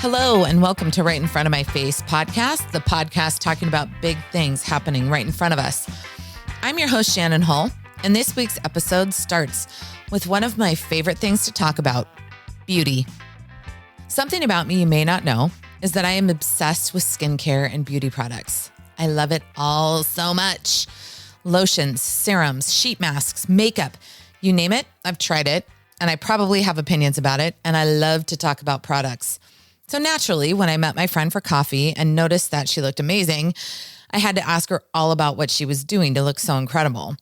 Hello, and welcome to Right in Front of My Face podcast, the podcast talking about big things happening right in front of us. I'm your host, Shannon Hull, and this week's episode starts with one of my favorite things to talk about, beauty. Something about me you may not know is that I am obsessed with skincare and beauty products. I love it all so much. Lotions, serums, sheet masks, makeup, you name it, I've tried it, and I probably have opinions about it, and I love to talk about products. So naturally, when I met my friend for coffee and noticed that she looked amazing, I had to ask her all about what she was doing to look so incredible.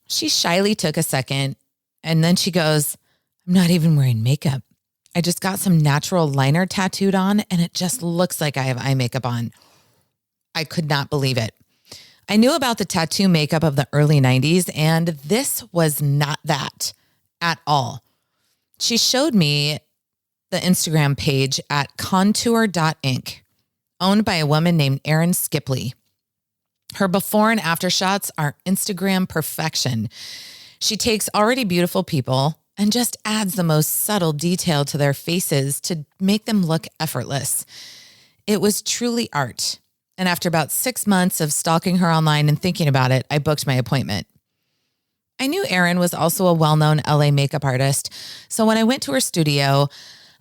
She shyly took a second, and then she goes, I'm not even wearing makeup. I just got some natural liner tattooed on, and it just looks like I have eye makeup on. I could not believe it. I knew about the tattoo makeup of the early 90s, and this was not that at all. She showed me the Instagram page at contour.inc, owned by a woman named Erin Skipley. Her before and after shots are Instagram perfection. She takes already beautiful people and just adds the most subtle detail to their faces to make them look effortless. It was truly art. And after about 6 months of stalking her online and thinking about it, I booked my appointment. I knew Erin was also a well-known LA makeup artist, so when I went to her studio,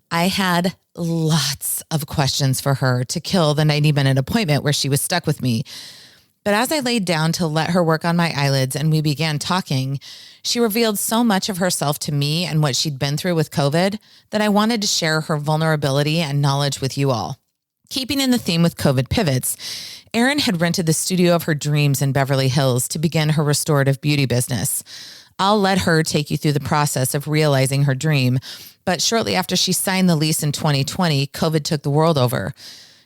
I had lots of questions for her to kill the 90-minute appointment where she was stuck with me. But as I laid down to let her work on my eyelids and we began talking, she revealed so much of herself to me and what she'd been through with COVID that I wanted to share her vulnerability and knowledge with you all. Keeping in the theme with COVID pivots, Erin had rented the studio of her dreams in Beverly Hills to begin her restorative beauty business. I'll let her take you through the process of realizing her dream, but shortly after she signed the lease in 2020, COVID took the world over.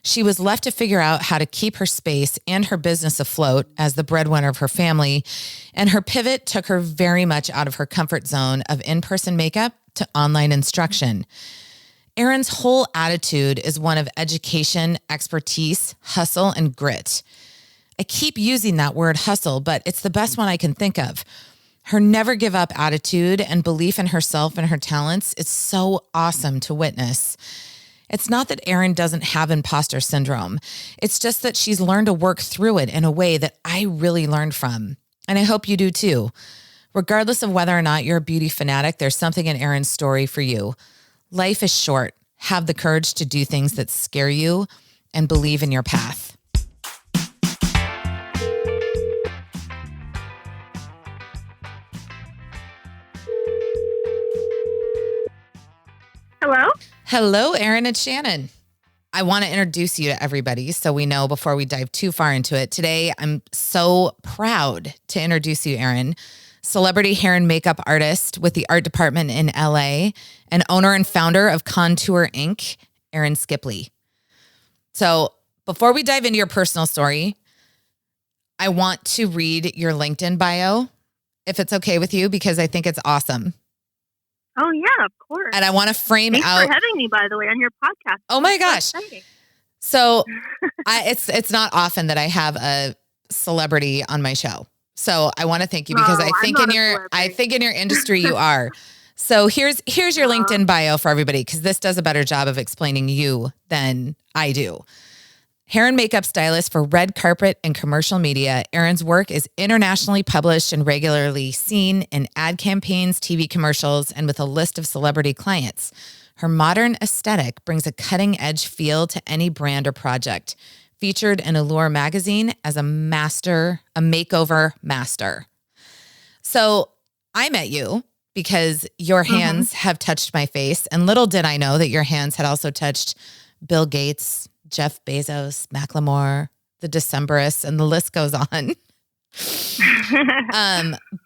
She was left to figure out how to keep her space and her business afloat as the breadwinner of her family, and her pivot took her very much out of her comfort zone of in-person makeup to online instruction. Erin's whole attitude is one of education, expertise, hustle, and grit. I keep using that word hustle, but it's the best one I can think of. Her never give up attitude and belief in herself and her talents is so awesome to witness. It's not that Erin doesn't have imposter syndrome. It's just that she's learned to work through it in a way that I really learned from. And I hope you do too. Regardless of whether or not you're a beauty fanatic, there's something in Erin's story for you. Life is short. Have the courage to do things that scare you and believe in your path. Hello? Hello, Erin and Shannon. I want to introduce you to everybody so we know before we dive too far into it. Today, I'm so proud to introduce you, Erin, celebrity hair and makeup artist with the art department in LA and owner and founder of Contour Inc., Erin Skipley. So before we dive into your personal story, I want to read your LinkedIn bio, if it's okay with you, because I think it's awesome. Oh, yeah, of course. And I want to frame Thanks out. for having me, by the way, on your podcast. Oh my gosh. So it's not often that I have a celebrity on my show. So I want to thank you because I think in your industry you are. So here's your LinkedIn bio for everybody, because this does a better job of explaining you than I do. Hair and makeup stylist for red carpet and commercial media, Erin's work is internationally published and regularly seen in ad campaigns, TV commercials, and with a list of celebrity clients. Her modern aesthetic brings a cutting-edge feel to any brand or project. Featured in Allure magazine as a makeover master. So I met you because your hands have touched my face, and little did I know that your hands had also touched Bill Gates, Jeff Bezos, Macklemore, the Decemberists, and the list goes on.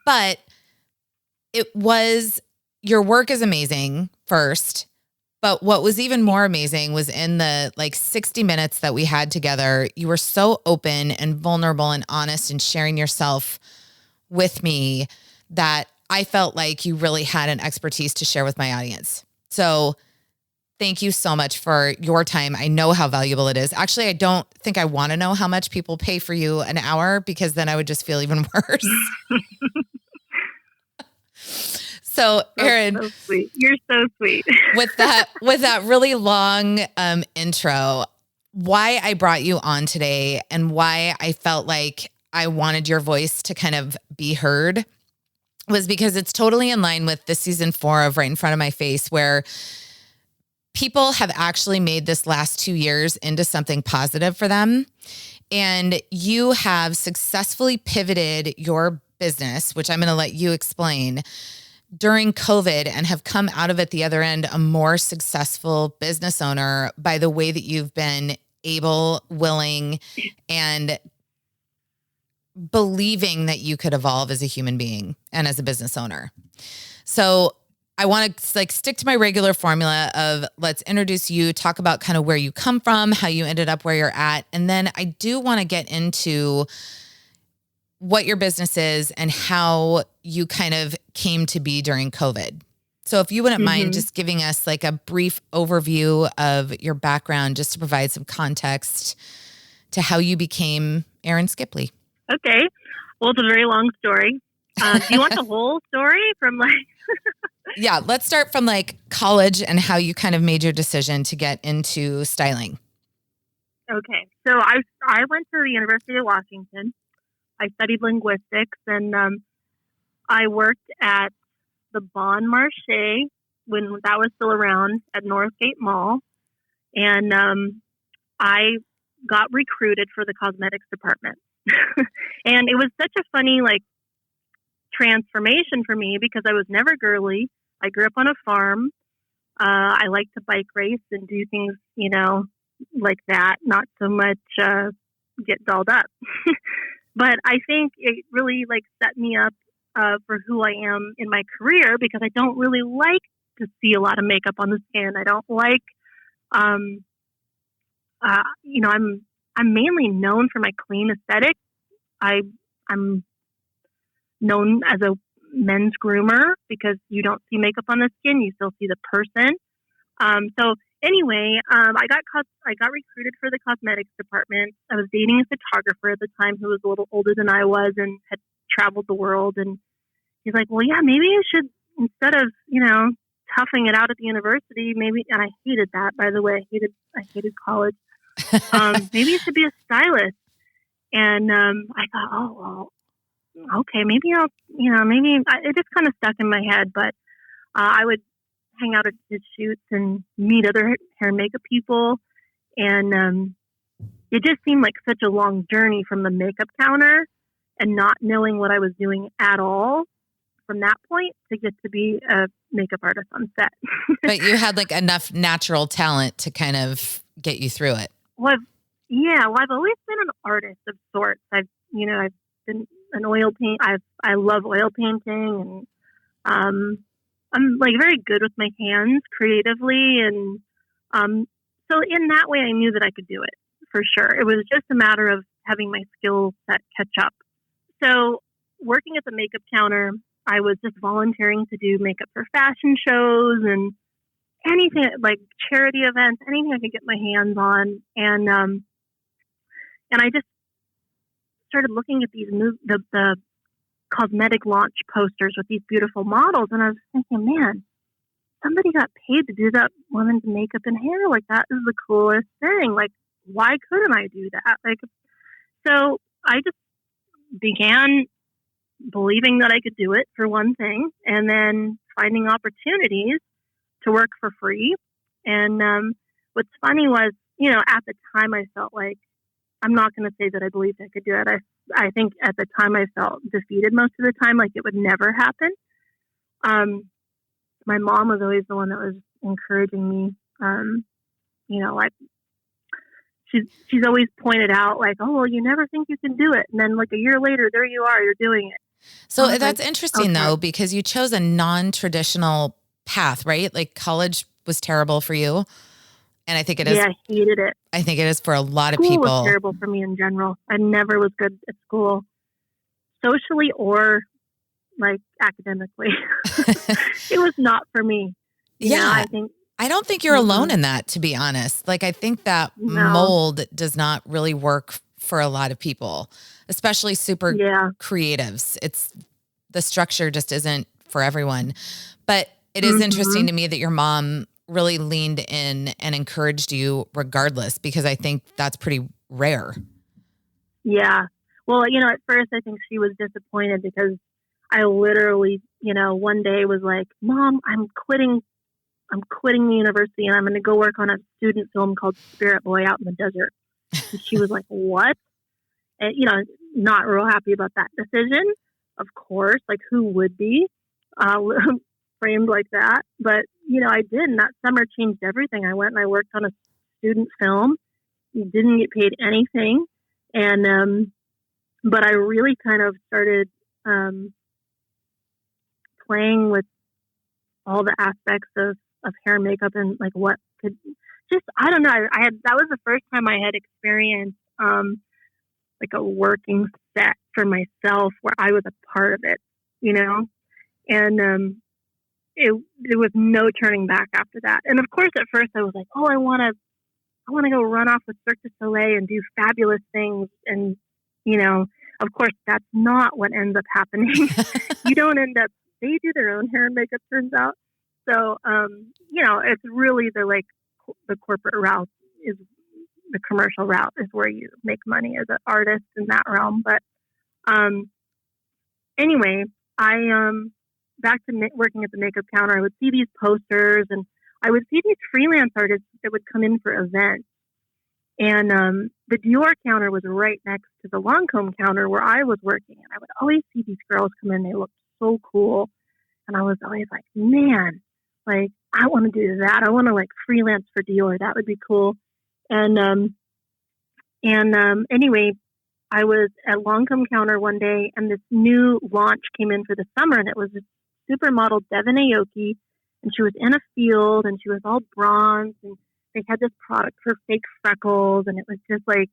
But your work is amazing first. But what was even more amazing was in the 60 minutes that we had together, you were so open and vulnerable and honest and sharing yourself with me that I felt like you really had an expertise to share with my audience. So thank you so much for your time. I know how valuable it is. Actually, I don't think I want to know how much people pay for you an hour, because then I would just feel even worse. So, That's Erin, so sweet. You're so sweet. with that really long intro, why I brought you on today and why I felt like I wanted your voice to kind of be heard was because it's totally in line with the season 4 of Right in Front of My Face, where people have actually made this last 2 years into something positive for them. And you have successfully pivoted your business, which I'm going to let you explain, during COVID, and have come out of it the other end a more successful business owner by the way that you've been able, willing, and believing that you could evolve as a human being and as a business owner. So I want to stick to my regular formula of let's introduce you, talk about kind of where you come from, how you ended up where you're at. And then I do want to get into what your business is and how you kind of came to be during COVID. So if you wouldn't mind just giving us like a brief overview of your background, just to provide some context to how you became Erin Skipley. Okay. Well, it's a very long story. Do you want the whole story from Yeah, let's start from like college and how you kind of made your decision to get into styling. Okay. So I went to the University of Washington. I studied linguistics, and I worked at the Bon Marché when that was still around at Northgate Mall. And I got recruited for the cosmetics department. And it was such a funny transformation for me because I was never girly. I grew up on a farm. I like to bike race and do things, like that. Not so much get dolled up. But I think it really set me up for who I am in my career, because I don't really like to see a lot of makeup on the skin. I don't like, I'm mainly known for my clean aesthetic. I'm known as a men's groomer because you don't see makeup on the skin, you still see the person. So anyway, I got recruited for the cosmetics department. I was dating a photographer at the time who was a little older than I was and had traveled the world. And he's like, well, yeah, maybe you should, instead of, toughing it out at the university, maybe, and I hated that, by the way, I hated college. Maybe you should be a stylist. And I thought, oh, well, okay, maybe I'll, it just kind of stuck in my head. But I would hang out at his shoots and meet other hair and makeup people. And it just seemed like such a long journey from the makeup counter and not knowing what I was doing at all from that point to get to be a makeup artist on set. But you had enough natural talent to kind of get you through it. Well, I've always been an artist of sorts. I've been an oil paint. I love oil painting, and I'm very good with my hands creatively. And so in that way, I knew that I could do it for sure. It was just a matter of having my skill set catch up. So working at the makeup counter, I was just volunteering to do makeup for fashion shows and anything like charity events, anything I could get my hands on. And I just started looking at these the cosmetic launch posters with these beautiful models, and I was thinking, man, somebody got paid to do that woman's makeup and hair. That is the coolest thing. Why couldn't I do that? So I just began believing that I could do it, for one thing, and then finding opportunities to work for free. And what's funny was, at the time I felt like, I'm not going to say that I believed I could do it. I think at the time I felt defeated most of the time, like it would never happen. My mom was always the one that was encouraging me. She's always pointed out oh, well, you never think you can do it. And then a year later, there you are, you're doing it. So that's interesting though, because you chose a non-traditional path, right? College was terrible for you. And I think it is. Yeah, I hated it. I think it is for a lot of School people. Was terrible for me in general. I never was good at school, socially or academically. It was not for me. I don't think you're alone in that, to be honest. I think that mold does not really work for a lot of people, especially super creatives. The structure just isn't for everyone. But it is interesting to me that your mom really leaned in and encouraged you regardless, because I think that's pretty rare. Yeah. Well, at first I think she was disappointed because I literally, one day was like, Mom, I'm quitting the university and I'm going to go work on a student film called Spirit Boy out in the desert. And she was like, what? And, not real happy about that decision. Of course, like who would be framed like that? But, I did. And that summer changed everything. I went and I worked on a student film. Didn't get paid anything. And, but I really kind of started playing with all the aspects of hair and makeup and like what could I don't know. That was the first time I had experienced like a working set for myself where I was a part of it, and it was no turning back after that. And of course, at first I was like, oh, I want to go run off with Cirque du Soleil and do fabulous things. And, of course, that's not what ends up happening. You don't end up, they do their own hair and makeup, turns out. So, it's really the corporate route is the commercial route is where you make money as an artist in that realm. But, anyway, I, back to working at the makeup counter, I would see these posters and I would see these freelance artists that would come in for events. And the Dior counter was right next to the Lancome counter where I was working. And I would always see these girls come in. They looked so cool. And I was always like, man, like, I want to do that. I want to like freelance for Dior. That would be cool. And anyway, I was at Lancome counter one day and this new launch came in for the summer. And it was this supermodel Devin Aoki. And she was in a field and she was all bronze and they had this product for fake freckles. And it was just like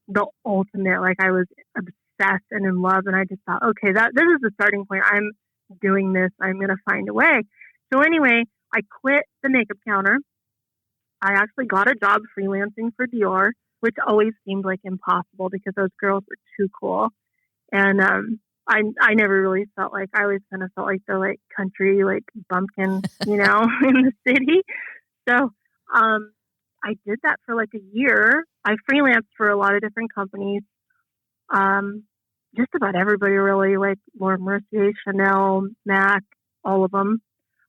the ultimate, like I was obsessed and in love. And I just thought, okay, this is the starting point. I'm doing this. I'm going to find a way. So anyway, I quit the makeup counter. I actually got a job freelancing for Dior, which always seemed like impossible because those girls were too cool. And, I never really felt like, I always kind of felt like the like country, like bumpkin, in the city. So, I did that for like a year. I freelanced for a lot of different companies. Just about everybody really, like Laura Mercier, Chanel, MAC, all of them.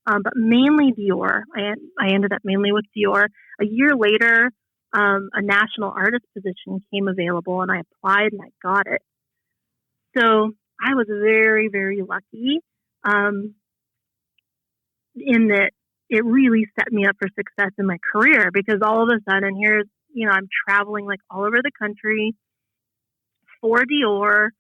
But mainly Dior. I ended up mainly with Dior. A year later, a national artist position came available and I applied and I got it. So I was very, very lucky in that it really set me up for success in my career because all of a sudden here's, I'm traveling like all over the country for Dior,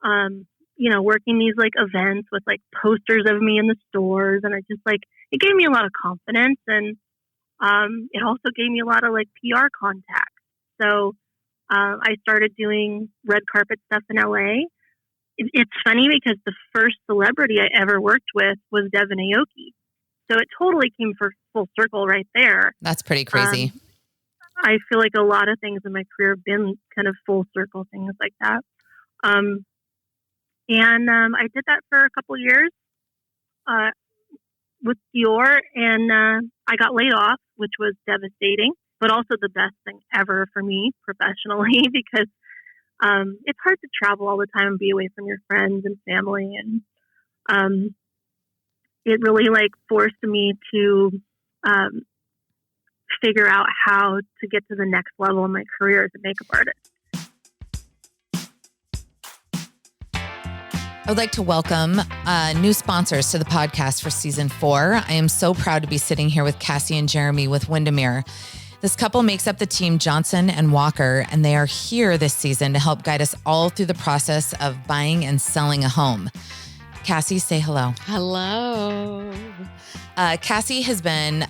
working these like events with like posters of me in the stores. And it just like, it gave me a lot of confidence and it also gave me a lot of like PR contacts. So I started doing red carpet stuff in LA. It's funny because the first celebrity I ever worked with was Devin Aoki. So it totally came for full circle right there. That's pretty crazy. I feel like a lot of things in my career have been kind of full circle things like that. And I did that for a couple years with Dior and I got laid off, which was devastating, but also the best thing ever for me professionally because it's hard to travel all the time and be away from your friends and family. And it really like forced me to figure out how to get to the next level in my career as a makeup artist. I would like to welcome new sponsors to the podcast for season 4. I am so proud to be sitting here with Cassie and Jeremy with Windermere. This couple makes up the team Johnson and Walker, and they are here this season to help guide us all through the process of buying and selling a home. Cassie, say hello. Hello. Cassie has been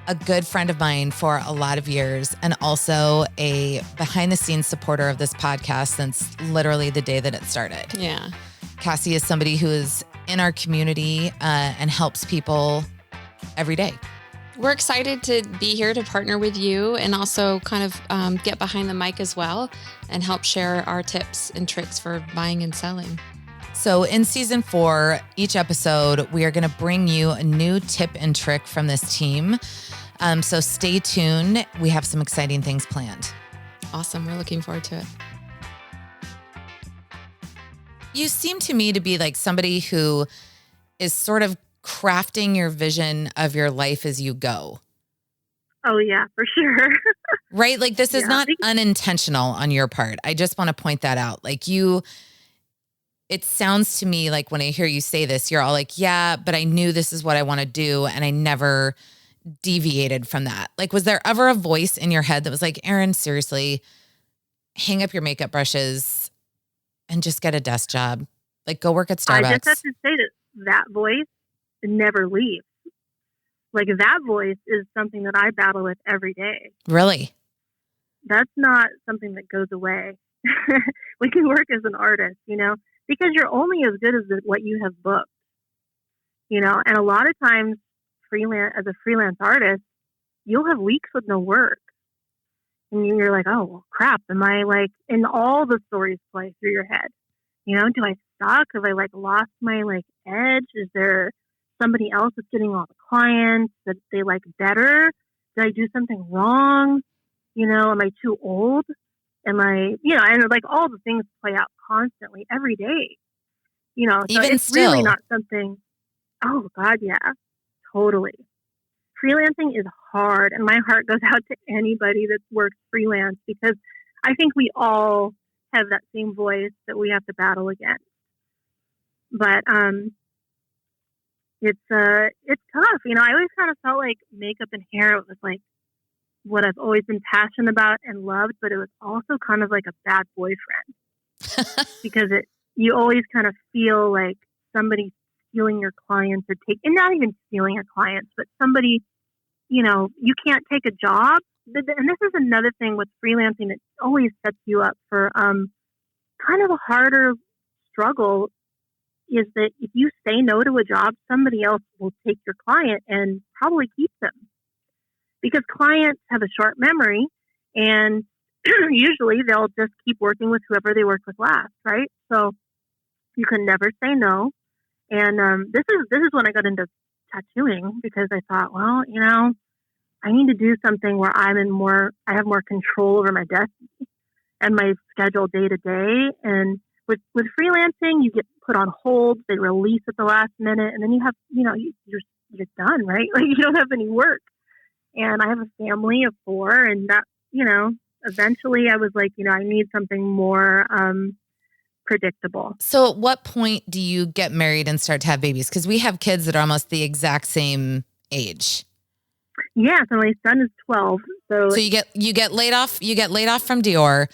a good friend of mine for a lot of years and also a behind-the-scenes supporter of this podcast since literally the day that it started. Yeah. Cassie is somebody who is in our community and helps people every day. We're excited to be here to partner with you and also kind of get behind the mic as well and help share our tips and tricks for buying and selling. So in season 4, each episode, we are going to bring you a new tip and trick from this team. So stay tuned. We have some exciting things planned. Awesome. We're looking forward to it. You seem to me to be like somebody who is sort of crafting your vision of your life as you go. Oh, yeah, for sure. Right? Like this is not unintentional on your part. I just want to point that out. Like it sounds to me like when I hear you say this, you're all like, yeah, but I knew this is what I want to do. And I never deviated from that. Like, was there ever a voice in your head that was like, Erin, seriously, hang up your makeup brushes and just get a desk job? Like, go work at Starbucks. I just have to say that voice never leaves. Like, that voice is something that I battle with every day. Really? That's not something that goes away. When you work as an artist, because you're only as good as what you have booked, and a lot of times as a freelance artist, you'll have weeks with no work. And you're like, oh, well, crap. Am I like, and all the stories play through your head. Do I suck? Have I lost my edge? Is there somebody else that's getting all the clients that they like better? Did I do something wrong? Am I too old? Am I, and all the things play out constantly every day. So even it's still really not something. Oh God, yeah, totally. Freelancing is hard, and my heart goes out to anybody that works freelance, because I think we all have that same voice that we have to battle against. But it's tough. I always kind of felt like makeup and hair was like what I've always been passionate about and loved, but it was also kind of like a bad boyfriend because you always kind of feel like somebody's stealing your clients or and not even stealing your clients, but somebody, you can't take a job. And this is another thing with freelancing that always sets you up for kind of a harder struggle, is that if you say no to a job, somebody else will take your client and probably keep them. Because clients have a short memory, and usually they'll just keep working with whoever they worked with last, right? So you can never say no. And this is when I got into tattooing, because I thought, well, I need to do something where I have more control over my destiny and my schedule day to day. And with freelancing, you get put on hold, they release at the last minute, and then you have, you're done, right? Like, you don't have any work. And I have a family of 4, and that, eventually I was like, I need something more predictable. So at what point do you get married and start to have babies? Because we have kids that are almost the exact same age. Yeah, so my son is 12. So you get laid off. You get laid off from Dior.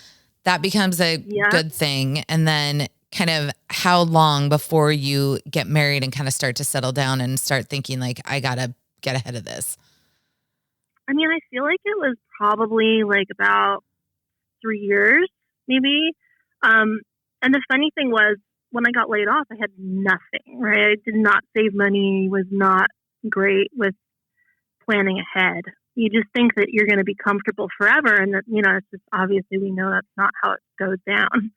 That becomes a good thing. And then kind of how long before you get married and kind of start to settle down and start thinking like, I got to get ahead of this? I mean, I feel like it was probably about 3 years, maybe. And the funny thing was, when I got laid off, I had nothing, right? I did not save money, was not great with planning ahead. You just think that you're going to be comfortable forever. And that, it's just obviously we know that's not how it goes down.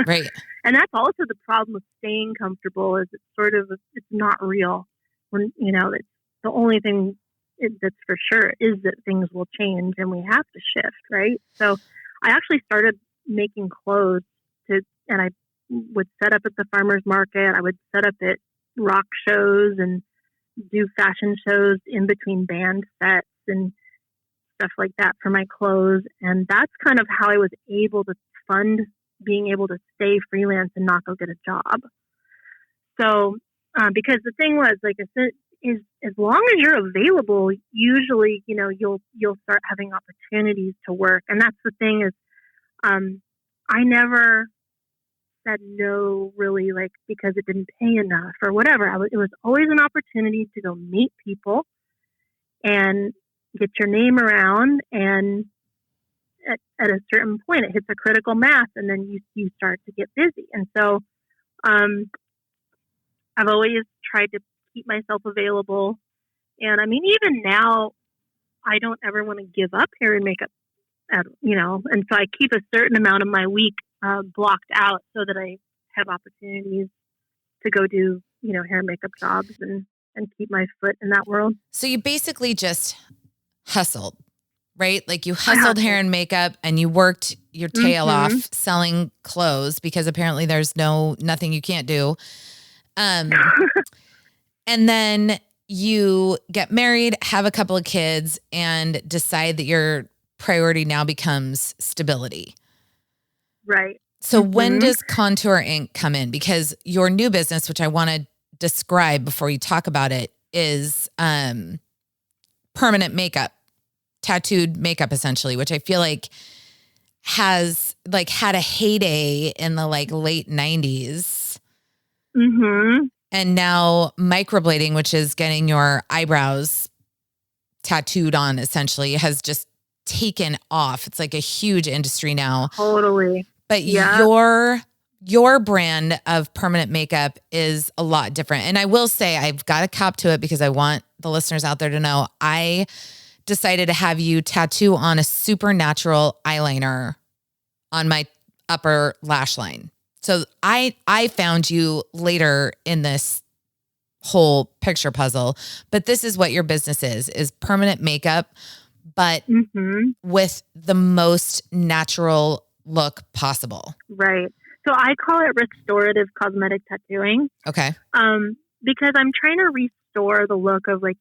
Right. And that's also the problem with staying comfortable, is it's not real. When, it's the only thing that's for sure is that things will change and we have to shift, right? So I actually started making clothes and I would set up at the farmer's market. I would set up at rock shows and do fashion shows in between band sets and stuff like that for my clothes. And that's kind of how I was able to fund being able to stay freelance and not go get a job. So, because the thing was, like I said, is as long as you're available, usually, you'll start having opportunities to work. And that's the thing is, I never said no really, because it didn't pay enough or whatever. It was always an opportunity to go meet people and get your name around. And at a certain point, it hits a critical mass, and then you start to get busy. And so, I've always tried to keep myself available. And I mean, even now, I don't ever want to give up hair and makeup, and so I keep a certain amount of my week blocked out so that I have opportunities to go do, hair and makeup jobs and keep my foot in that world. So you basically just hustled, right? Like you hustled hair and makeup and you worked your tail off selling clothes because apparently there's nothing you can't do. And then you get married, have a couple of kids, and decide that your priority now becomes stability. Right. So when does Contour Inc. come in? Because your new business, which I want to describe before you talk about it, is permanent makeup, tattooed makeup essentially, which I feel like has like had a heyday in the like late 90s. And now microblading, which is getting your eyebrows tattooed on essentially, has just taken off. It's like a huge industry now. Totally. But your brand of permanent makeup is a lot different. And I will say I've got to cop to it because I want the listeners out there to know I decided to have you tattoo on a supernatural eyeliner on my upper lash line. So I found you later in this whole picture puzzle, but this is what your business is permanent makeup, but with the most natural look possible. Right. So I call it restorative cosmetic tattooing. Okay. Because I'm trying to restore the look of like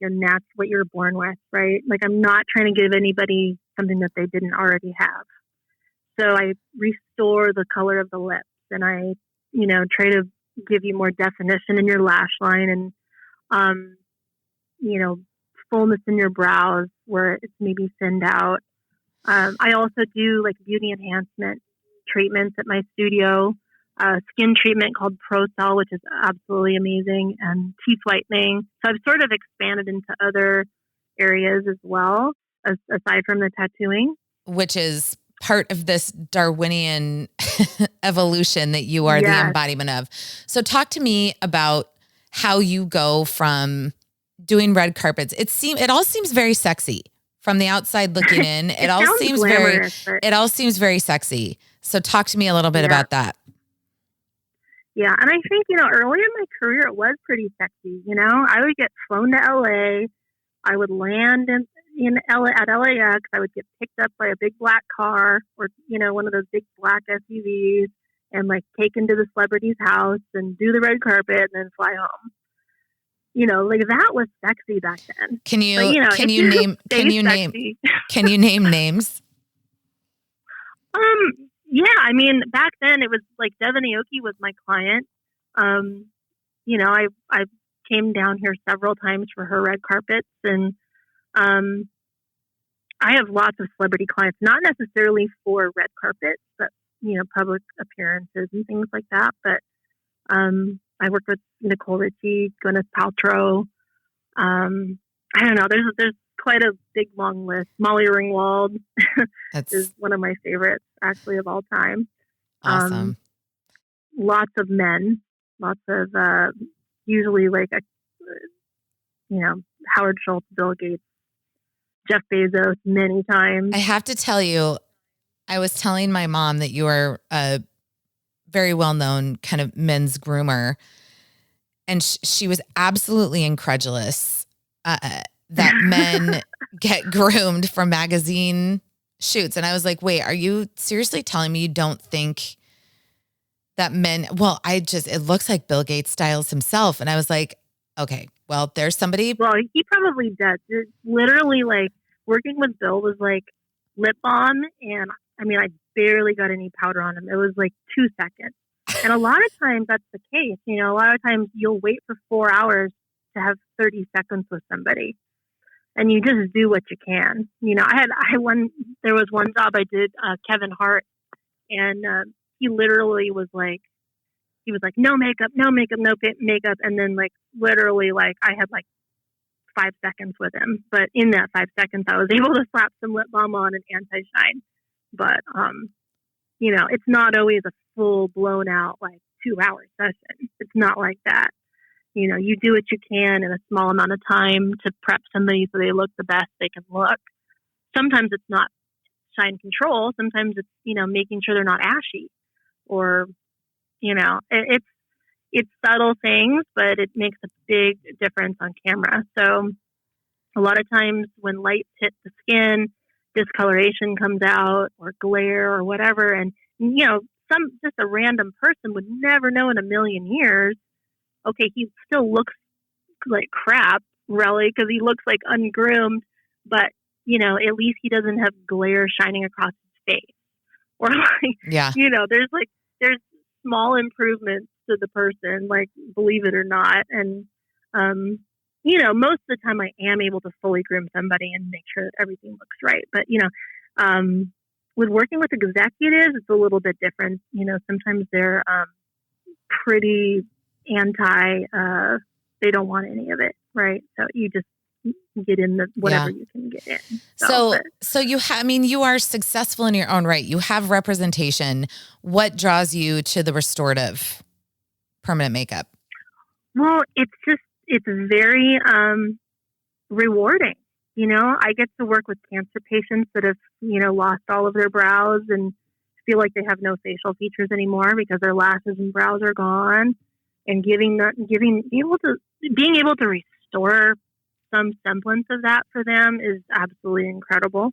what you're born with, right? Like I'm not trying to give anybody something that they didn't already have. So I restore the color of the lips and I, try to give you more definition in your lash line and, fullness in your brows where it's maybe thinned out. I also do like beauty enhancement treatments at my studio, skin treatment called ProCell, which is absolutely amazing, and teeth whitening. So I've sort of expanded into other areas as well, aside from the tattooing. Which is part of this Darwinian evolution that you are the embodiment of. So talk to me about how you go from doing red carpets. It all seems very sexy from the outside looking in. It all seems very sexy. So talk to me a little bit about that. Yeah. And I think, early in my career, it was pretty sexy. I would get flown to LA. I would land in LA at LAX. I would get picked up by a big black car or, one of those big black SUVs and like taken to the celebrity's house and do the red carpet and then fly home. Like that was sexy back then. Can you name names? Yeah, I mean, back then it was like Devin Aoki was my client. I came down here several times for her red carpets and I have lots of celebrity clients, not necessarily for red carpets, but, public appearances and things like that. But I worked with Nicole Richie, Gwyneth Paltrow. I don't know. There's quite a big, long list. Molly Ringwald is one of my favorites, actually, of all time. Awesome. Lots of men. Lots of, usually like, Howard Schultz, Bill Gates, Jeff Bezos, many times. I have to tell you, I was telling my mom that you are a very well-known kind of men's groomer. And she was absolutely incredulous that men get groomed for magazine shoots. And I was like, wait, are you seriously telling me you don't think that men, it looks like Bill Gates styles himself. And I was like, okay, well, there's somebody. Well, he probably does. It's literally like working with Bill was like lip balm. And I mean, I barely got any powder on him. It was like 2 seconds. And a lot of times that's the case. A lot of times you'll wait for 4 hours to have 30 seconds with somebody and you just do what you can. There was one job I did, Kevin Hart, and he literally was like, no makeup, no makeup, no makeup. And then like, literally like I had like 5 seconds with him, but in that 5 seconds, I was able to slap some lip balm on and anti-shine. But, it's not always a full blown out like 2-hour session. It's not like that. You do what you can in a small amount of time to prep somebody so they look the best they can look. Sometimes it's not shine control. Sometimes it's, making sure they're not ashy or, it's it's subtle things, but it makes a big difference on camera. So a lot of times when lights hit the skin, discoloration comes out or glare or whatever. And, just a random person would never know in a million years. Okay, he still looks like crap, really, because he looks like ungroomed, but, at least he doesn't have glare shining across his face. Or there's small improvements to the person, like, believe it or not. And, most of the time I am able to fully groom somebody and make sure that everything looks right. But, with working with executives, it's a little bit different. Sometimes they're pretty anti, they don't want any of it, right? So you just get in whatever you can get in. So you are successful in your own right. You have representation. What draws you to the restorative permanent makeup? Well, it's very rewarding. I get to work with cancer patients that have, lost all of their brows and feel like they have no facial features anymore because their lashes and brows are gone, and being able to restore some semblance of that for them is absolutely incredible.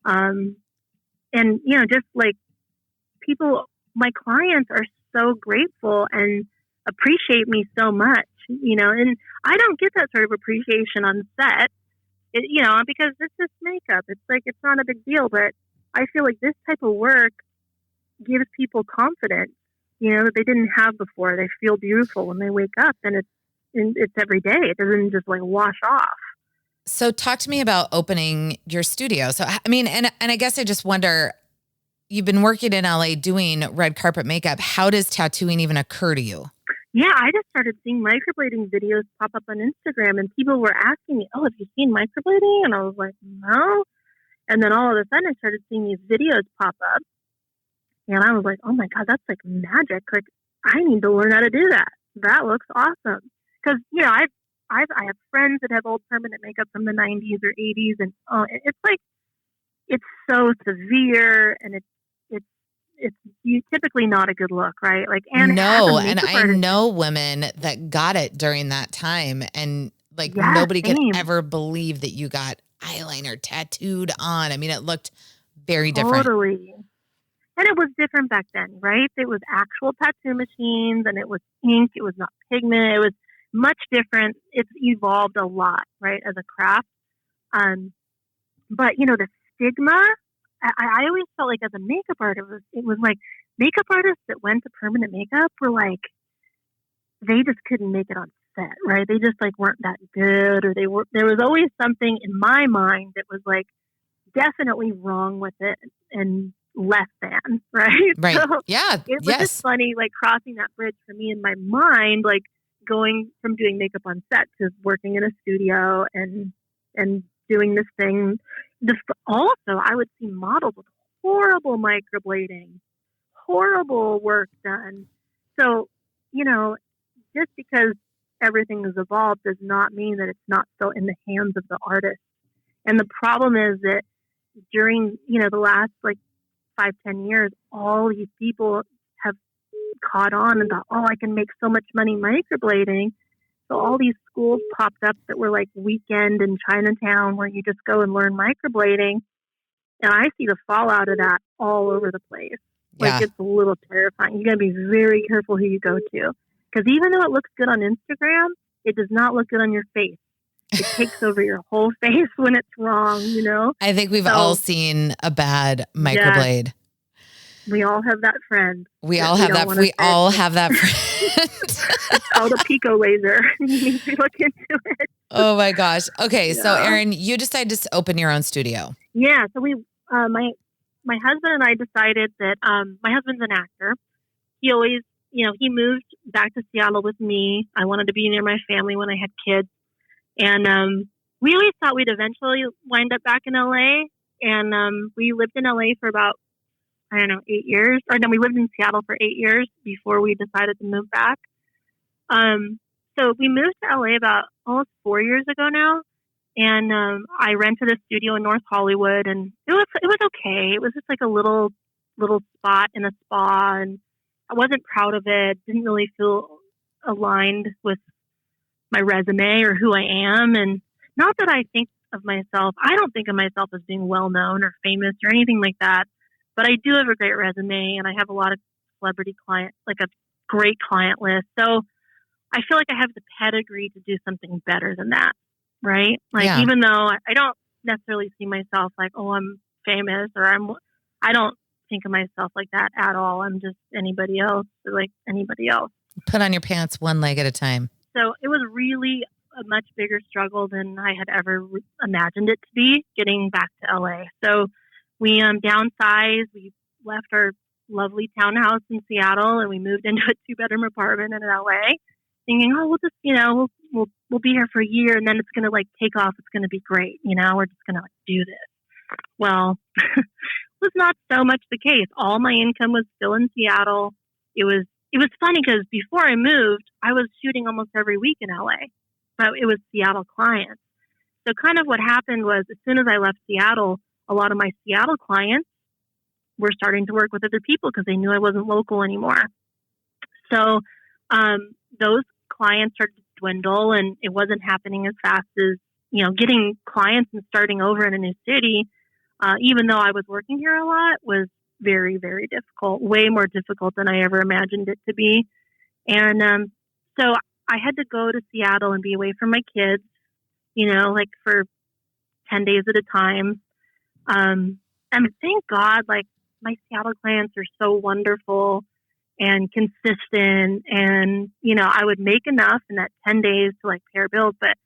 And, just like people, my clients are so grateful and appreciate me so much, and I don't get that sort of appreciation on set, because it's just makeup. It's like, it's not a big deal, but I feel like this type of work gives people confidence, that they didn't have before. They feel beautiful when they wake up, and it's every day. It doesn't just like wash off. So talk to me about opening your studio. So, and I guess I just wonder, you've been working in LA doing red carpet makeup. How does tattooing even occur to you? Yeah, I just started seeing microblading videos pop up on Instagram, and people were asking me, "Oh, have you seen microblading?" And I was like, "No." And then all of a sudden I started seeing these videos pop up, and I was like, "Oh my God, that's like magic. Like, I need to learn how to do that. That looks awesome." Because, I have friends that have old permanent makeup from the 90s or 80s, and it's like, it's so severe, and it's typically not a good look, right? Like, and I know women that got it during that time, and nobody could ever believe that you got eyeliner tattooed on. It looked very different. Totally. And it was different back then, right? It was actual tattoo machines, and it was ink. It was not pigment. It was much different. It's evolved a lot, right, as a craft. But, the stigma, I always felt like as a makeup artist, it was like makeup artists that went to permanent makeup were like, they just couldn't make it on set, right? They just weren't that good, or there was always something in my mind that was like definitely wrong with it and less than, right? Right. So yeah. It was just funny, crossing that bridge for me in my mind, going from doing makeup on set to working in a studio and doing this thing. Also, I would see models with horrible microblading, horrible work done. So, just because everything has evolved does not mean that it's not still in the hands of the artist. And the problem is that during, the last 5-10 years, all these people have caught on and thought, oh, I can make so much money microblading. So all these schools popped up that were like Weekend in Chinatown, where you just go and learn microblading. And I see the fallout of that all over the place. It's a little terrifying. You got to be very careful who you go to. Because even though it looks good on Instagram, it does not look good on your face. It takes over your whole face when it's wrong, I think we've all seen a bad microblade. Yeah. We all have that friend. We all have that friend. It's called a pico laser. You need to look into it. Oh my gosh. Okay. Yeah. So Erin, you decided to open your own studio. Yeah. So we, my husband and I decided that, my husband's an actor. He always, he moved back to Seattle with me. I wanted to be near my family when I had kids. And, we always thought we'd eventually wind up back in LA. And, we lived in LA for about, 8 years. Or no, we lived in Seattle for 8 years before we decided to move back. So we moved to LA about almost 4 years ago now. And, I rented a studio in North Hollywood, and it was okay. It was just like a little spot in a spa, and I wasn't proud of it. Didn't really feel aligned with my resume or who I am. And not that I don't think of myself as being well known or famous or anything like that, but I do have a great resume and I have a lot of celebrity clients, like a great client list. So I feel like I have the pedigree to do something better than that, right? Like, even though I don't necessarily see myself like, oh, I'm famous, or I don't think of myself like that at all. I'm just anybody else, like anybody else. Put on your pants one leg at a time. So it was really a much bigger struggle than I had ever imagined it to be getting back to LA. So we downsized. We left our lovely townhouse in Seattle and we moved into a 2-bedroom apartment in LA, thinking, oh, we'll just, we'll be here for a year and then it's going to like take off. It's going to be great. We're just going to like do this. Well, it was not so much the case. All my income was still in Seattle. It was funny because before I moved, I was shooting almost every week in LA, but it was Seattle clients. So kind of what happened was as soon as I left Seattle, a lot of my Seattle clients were starting to work with other people because they knew I wasn't local anymore. So those clients started to dwindle and it wasn't happening as fast as, getting clients and starting over in a new city, even though I was working here a lot, was very, very difficult, way more difficult than I ever imagined it to be. And so I had to go to Seattle and be away from my kids, like for 10 days at a time. And thank God, like my Seattle clients are so wonderful and consistent. And, I would make enough in that 10 days to like pay our bills. But,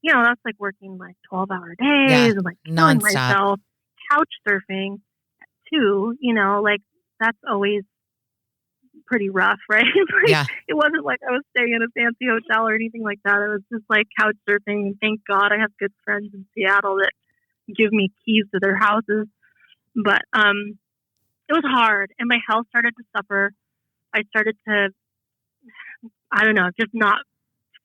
that's like working like 12-hour days and like killing myself, couch surfing too, like that's always pretty rough, right? It wasn't like I was staying in a fancy hotel or anything like that. It was just like couch surfing. And thank God I have good friends in Seattle that give me keys to their houses. But it was hard and my health started to suffer. I started to, just not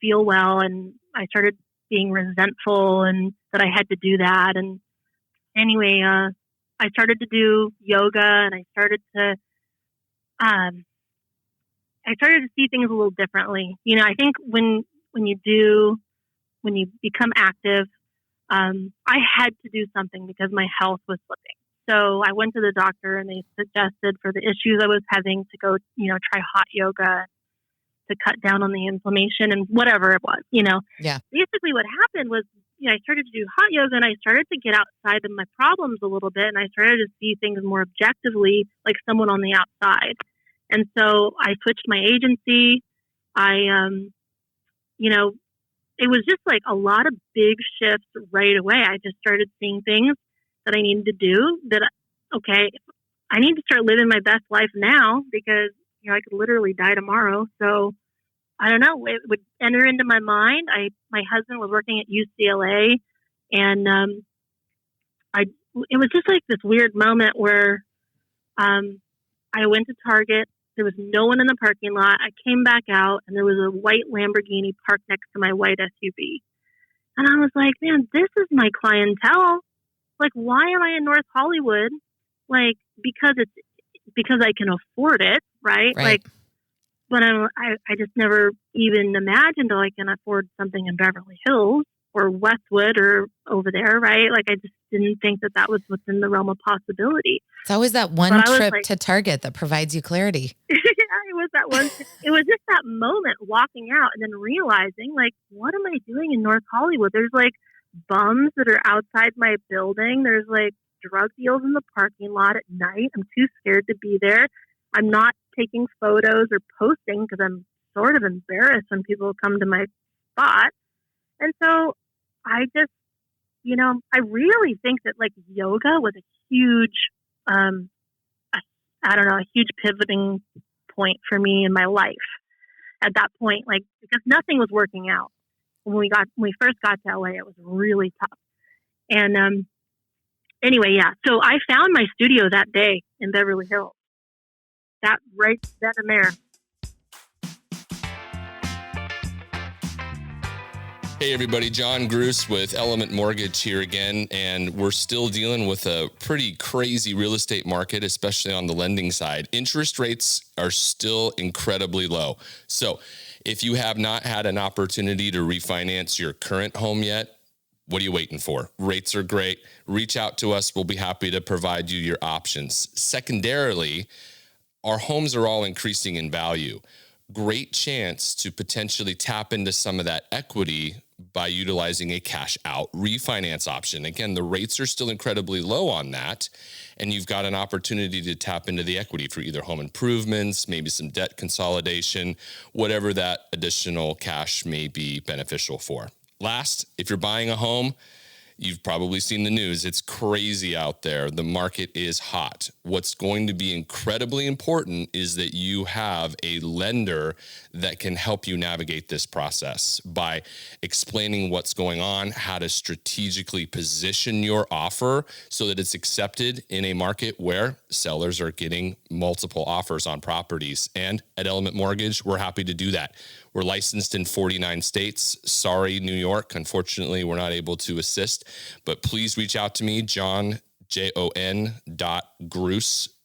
feel well. And I started being resentful and that I had to do that. And anyway, I started to do yoga and I started to see things a little differently. I think when you become active, I had to do something because my health was slipping. So I went to the doctor and they suggested for the issues I was having to go, try hot yoga to cut down on the inflammation and whatever it was, Basically what happened was, I started to do hot yoga and I started to get outside of my problems a little bit and I started to see things more objectively, like someone on the outside. And so I switched my agency. It was just like a lot of big shifts right away. I just started seeing things that I needed to do that, I need to start living my best life now because, I could literally die tomorrow. So I don't know, it would enter into my mind. My husband was working at UCLA and it was just like this weird moment where I went to Target. There was no one in the parking lot. I came back out and there was a white Lamborghini parked next to my white SUV. And I was like, man, this is my clientele. Like, why am I in North Hollywood? Like, because I can afford it, right? Like, but I just never even imagined I can afford something in Beverly Hills or Westwood or over there, right? Like I just didn't think that was within the realm of possibility. It's always that one trip to Target that provides you clarity. It was that one. It was just that moment walking out and then realizing, like, what am I doing in North Hollywood? There's like bums that are outside my building. There's like drug deals in the parking lot at night. I'm too scared to be there. I'm not taking photos or posting because I'm sort of embarrassed when people come to my spot. And so I just, I really think that like yoga was a huge, a huge pivoting point for me in my life at that point, like, because nothing was working out. When we first got to LA, it was really tough. And, anyway, yeah. So I found my studio that day in Beverly Hills. That right then and there. Hey everybody, John Gruce with Element Mortgage here again, and we're still dealing with a pretty crazy real estate market, especially on the lending side. Interest rates are still incredibly low. So If you have not had an opportunity to refinance your current home yet, what are you waiting for? Rates are great. Reach out to us. We'll be happy to provide you your options. Secondarily, our homes are all increasing in value. Great chance to potentially tap into some of that equity by utilizing a cash out refinance option. Again, the rates are still incredibly low on that, and you've got an opportunity to tap into the equity for either home improvements, maybe some debt consolidation, whatever that additional cash may be beneficial for. Last, if you're buying a home, you've probably seen the news. It's crazy out there. The market is hot. What's going to be incredibly important is that you have a lender that can help you navigate this process by explaining what's going on, how to strategically position your offer so that it's accepted in a market where sellers are getting multiple offers on properties. And at Element Mortgage, we're happy to do that. We're licensed in 49 states. Sorry, New York. Unfortunately, we're not able to assist, but please reach out to me, John, Jon.Grus,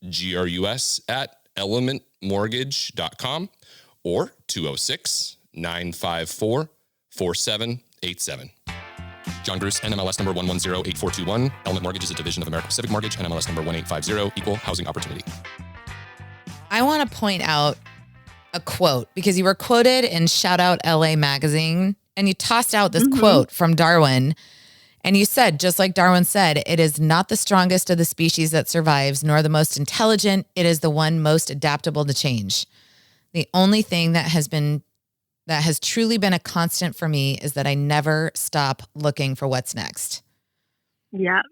Grus at elementmortgage.com or 206-954-4787. John Grus, NMLS number 1108421. Element Mortgage is a division of American Pacific Mortgage, NMLS number 1850, equal housing opportunity. I want to point out a quote because you were quoted in Shout Out LA magazine, and you tossed out this quote from Darwin. And you said, just like Darwin said, it is not the strongest of the species that survives, nor the most intelligent. It is the one most adaptable to change. The only thing that has truly been a constant for me is that I never stop looking for what's next. Yeah.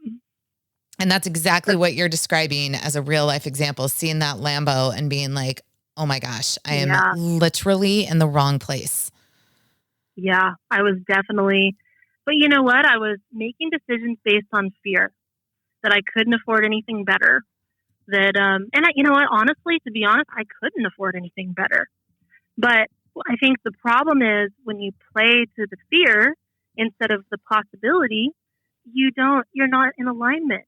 And that's exactly what you're describing as a real life example, seeing that Lambo and being like, oh my gosh, I am literally in the wrong place. Yeah, I was definitely, but you know what? I was making decisions based on fear that I couldn't afford anything better. That, you know what? Honestly, to be honest, I couldn't afford anything better. But I think the problem is when you play to the fear instead of the possibility, you're not in alignment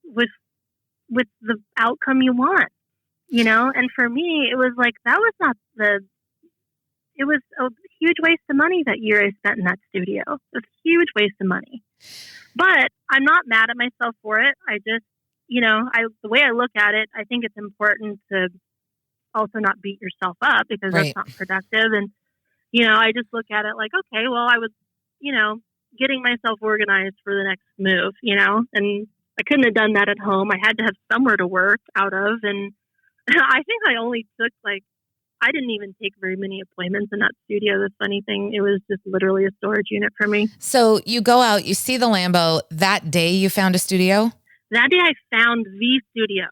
with the outcome you want. You know, and for me, it was like, it was a huge waste of money that year I spent in that studio. It was a huge waste of money. But I'm not mad at myself for it. I just, the way I look at it, I think it's important to also not beat yourself up because that's not productive. And, I just look at it like, okay, well, I was, getting myself organized for the next move, and I couldn't have done that at home. I had to have somewhere to work out of. And I think I only took I didn't even take very many appointments in that studio. The funny thing, it was just literally a storage unit for me. So you go out, you see the Lambo. That day you found a studio? That day I found the studio.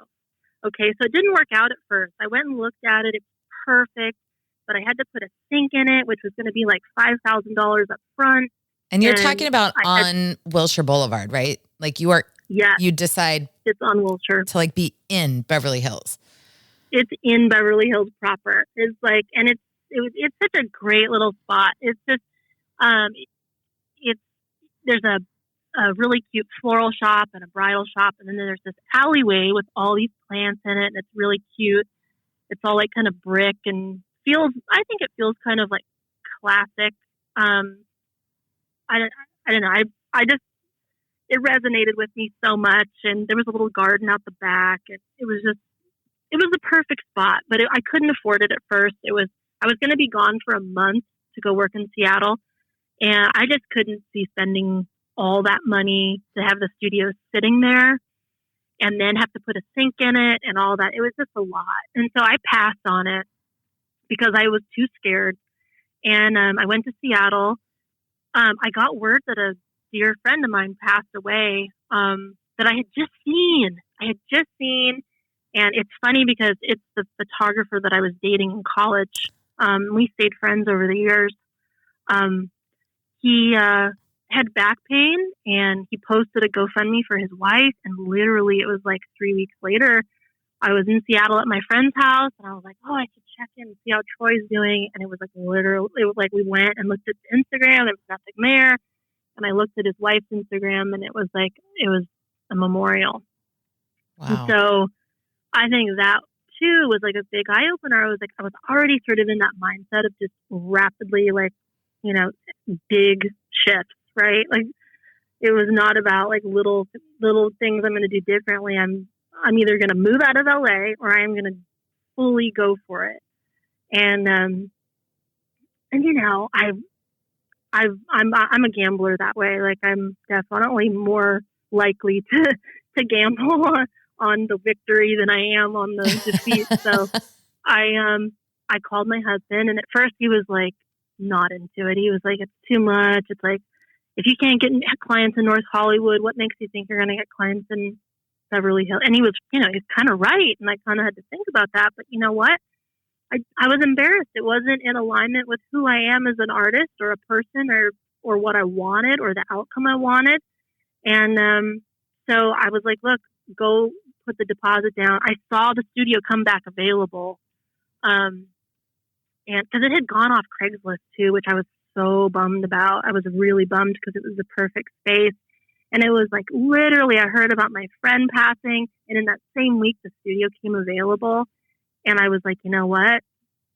Okay, so it didn't work out at first. I went and looked at it. It's perfect, but I had to put a sink in it, which was going to be like $5,000 up front. And you're talking about on Wilshire Boulevard, right? Like you decide it's on Wilshire to be in Beverly Hills. It's in Beverly Hills proper. It's and it's such a great little spot. It's just, there's a really cute floral shop and a bridal shop. And then there's this alleyway with all these plants in it. And it's really cute. It's all kind of brick and I think it feels kind of classic. I don't know. It resonated with me so much. And there was a little garden out the back. And it was the perfect spot, but I couldn't afford it at first. I was going to be gone for a month to go work in Seattle. And I just couldn't see spending all that money to have the studio sitting there and then have to put a sink in it and all that. It was just a lot. And so I passed on it because I was too scared. And I went to Seattle. I got word that a dear friend of mine passed away that I had just seen. And it's funny because it's the photographer that I was dating in college. We stayed friends over the years. He had back pain and he posted a GoFundMe for his wife. And literally it was 3 weeks later, I was in Seattle at my friend's house and I was like, oh, I should check in and see how Troy's doing. And it was we went and looked at Instagram. There was nothing there. And I looked at his wife's Instagram and it was a memorial. Wow. And so I think that too was like a big eye opener. I was already sort of in that mindset of just rapidly like, big shifts, right? Like it was not about like little things I'm going to do differently. I'm either going to move out of LA or I'm going to fully go for it. And I'm a gambler that way. Like I'm definitely more likely to gamble on the victory than I am on the defeat. So I called my husband, and at first he was like not into it. He was like, it's too much. It's like, if you can't get clients in North Hollywood, what makes you think you're going to get clients in Beverly Hills? And he was, he's kind of right. And I kind of had to think about that. But you know what? I was embarrassed. It wasn't in alignment with who I am as an artist or a person or what I wanted or the outcome I wanted. And so I was like, look, go put the deposit down. I saw the studio come back available. And because it had gone off Craigslist too, which I was so bummed about. I was really bummed because it was the perfect space. And it was like literally I heard about my friend passing, and in that same week the studio came available. And I was like, you know what?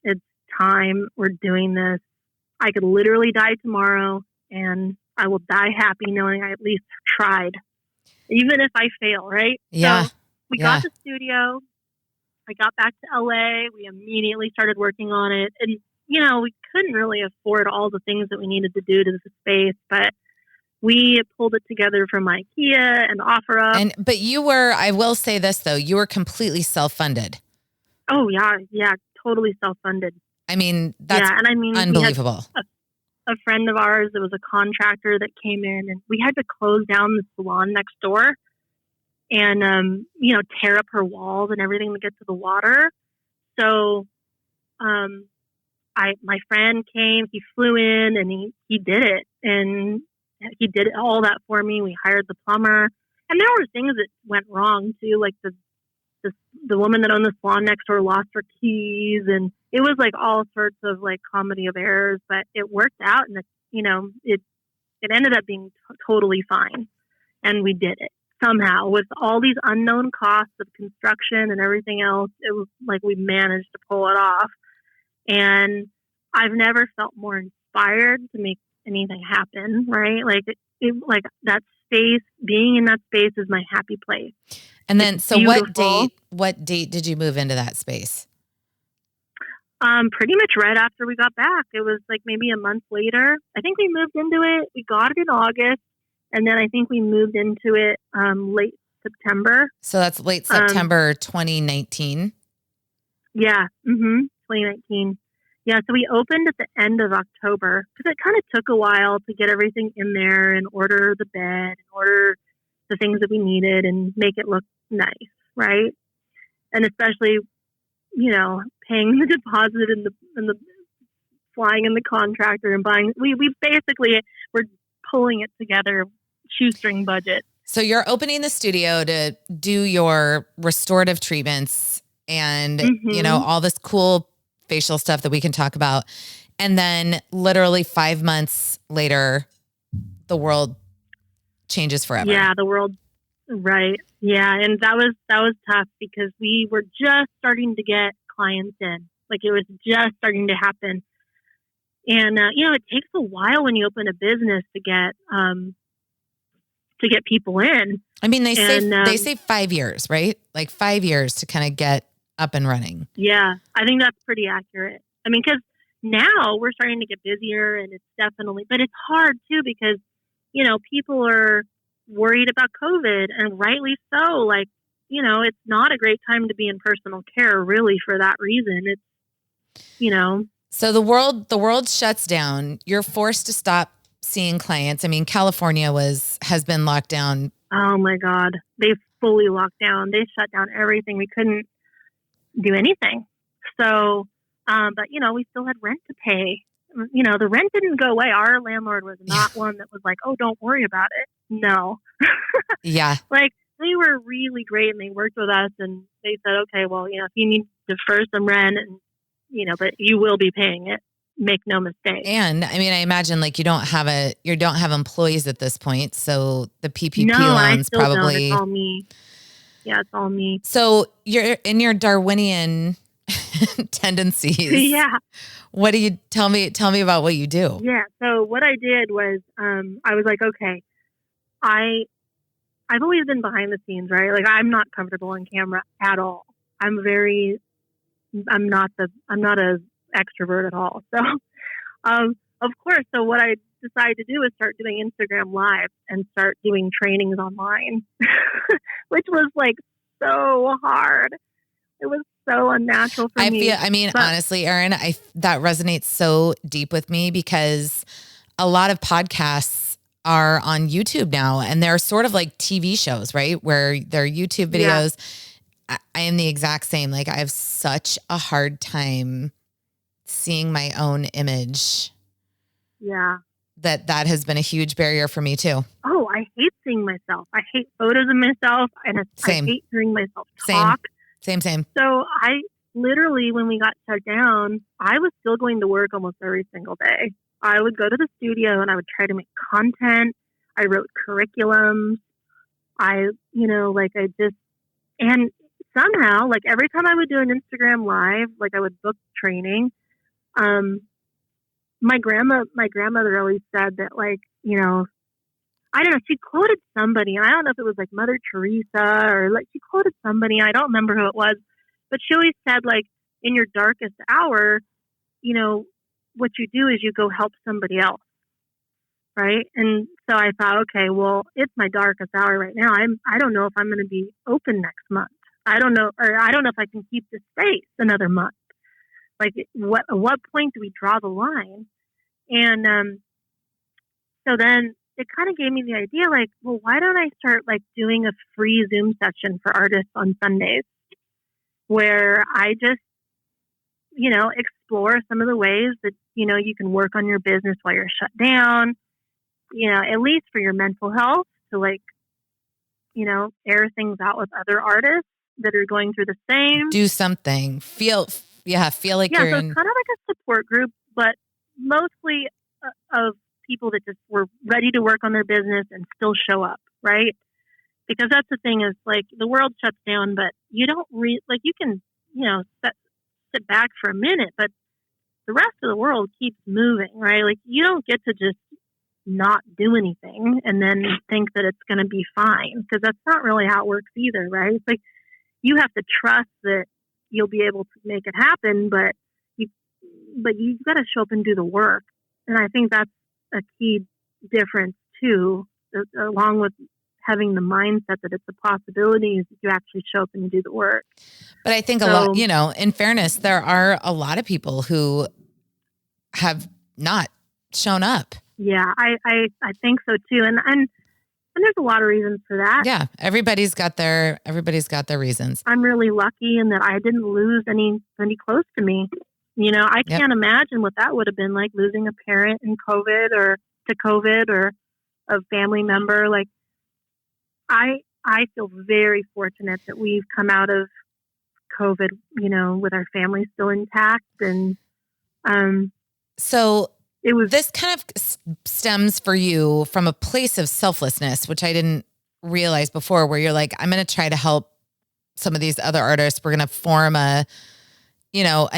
It's time. We're doing this. I could literally die tomorrow, and I will die happy knowing I at least tried, even if I fail, right? Yeah. So we got the studio. I got back to LA. We immediately started working on it. And, we couldn't really afford all the things that we needed to do to the space, but we pulled it together from IKEA and OfferUp. But you were, I will say this though, you were completely self-funded. Oh yeah, totally self-funded. I mean, that's unbelievable. A friend of ours that was a contractor that came in, and we had to close down the salon next door and, tear up her walls and everything to get to the water. So, my friend came, he flew in and he did it, and he did all that for me. We hired the plumber, and there were things that went wrong too. Like the woman that owned the salon next door lost her keys, and it was like all sorts of like comedy of errors, but it worked out, and it ended up being totally fine. And we did it somehow with all these unknown costs of construction and everything else. It was like we managed to pull it off. And I've never felt more inspired to make anything happen, right? Like like that space, being in that space is my happy place. And then, it's so beautiful. what date did you move into that space? Pretty much right after we got back. It was like maybe a month later. I think we moved into it. We got it in August, and then I think we moved into it late September. So that's late September 2019. Yeah, 2019. Yeah, so we opened at the end of October because it kind of took a while to get everything in there and order the bed and order the things that we needed and make it look nice, right? And especially, paying the deposit and the flying in the contractor and buying. We basically were pulling it together, shoestring budget. So you're opening the studio to do your restorative treatments and, all this cool facial stuff that we can talk about. And then literally 5 months later, the world changes forever. Yeah, the world. Right. Yeah. And that was tough because we were just starting to get clients in. Like it was just starting to happen. And, it takes a while when you open a business to get people in. I mean, they say 5 years, right? Like 5 years to kind of get up and running. Yeah, I think that's pretty accurate. I mean, because now we're starting to get busier, and it's definitely, but it's hard too because, people are worried about COVID, and rightly so. Like, it's not a great time to be in personal care, really, for that reason. It's, So the world shuts down. You're forced to stop seeing clients. I mean, California has been locked down. Oh my God, they fully locked down. They shut down everything. We couldn't do anything. So, but we still had rent to pay. The rent didn't go away. Our landlord was not one that was like, oh, don't worry about it. No. Yeah. Like they were really great, and they worked with us, and they said, okay, well, if you need to defer some rent, and, but you will be paying it. Make no mistake. And I mean, I imagine like you don't have employees at this point. So the PPP no, loans I still probably. Don't. It's all me. Yeah, it's all me. So you're in your Darwinian tendencies. Yeah. What do you tell me about what you do? Yeah. So what I did was, I was like, okay, I've always been behind the scenes, right? Like I'm not comfortable on camera at all. I'm not a extrovert at all. So, of course. So what I decided to do is start doing Instagram Live and start doing trainings online, which was like so hard. It was so unnatural for me. Honestly, Erin, that resonates so deep with me because a lot of podcasts are on YouTube now and they're sort of like TV shows, right? Where they're YouTube videos. Yeah. I am the exact same. Like I have such a hard time seeing my own image. Yeah. That has been a huge barrier for me too. Oh, I hate seeing myself. I hate photos of myself and I hate hearing myself talk. Same. So I literally, when we got shut down, I was still going to work almost every single day. I would go to the studio and I would try to make content. I wrote curriculums. And somehow, like every time I would do an Instagram Live, like I would book training, my grandmother always said that, like, you know, I don't know, she quoted somebody, and I don't know if it was like Mother Teresa or like she quoted somebody, I don't remember who it was, but she always said, like, in your darkest hour, you know, what you do is you go help somebody else. Right. And so I thought, okay, well, it's my darkest hour right now. I don't know if I'm going to be open next month. I don't know if I can keep this space another month. Like, at what point do we draw the line? And so then it kind of gave me the idea, like, well, why don't I start like doing a free Zoom session for artists on Sundays where I just, you know, explore some of the ways that, you know, you can work on your business while you're shut down, you know, at least for your mental health, to, like, you know, air things out with other artists that are going through the same. Do something. Feel like you're so it's kind of like a support group, but mostly of people that just were ready to work on their business and still show up, right? Because that's the thing is, like, the world shuts down, but you don't like, you can, you know, sit back for a minute, but the rest of the world keeps moving, right? Like, you don't get to just not do anything and then think that it's going to be fine, because that's not really how it works either, right? It's like you have to trust that you'll be able to make it happen, but you've got to show up and do the work. And I think that's a key difference too, along with having the mindset that it's a possibility, is that you actually show up and you do the work. But I think a lot, you know, in fairness, there are a lot of people who have not shown up. Yeah, I think so too. And there's a lot of reasons for that. Yeah. Everybody's got their reasons. I'm really lucky in that I didn't lose anybody close to me. You know, I can't imagine what that would have been like, losing a parent in COVID or a family member. Like, I feel very fortunate that we've come out of COVID, you know, with our family still intact. And so this kind of stems for you from a place of selflessness, which I didn't realize before, where you're like, I'm going to try to help some of these other artists. We're going to form a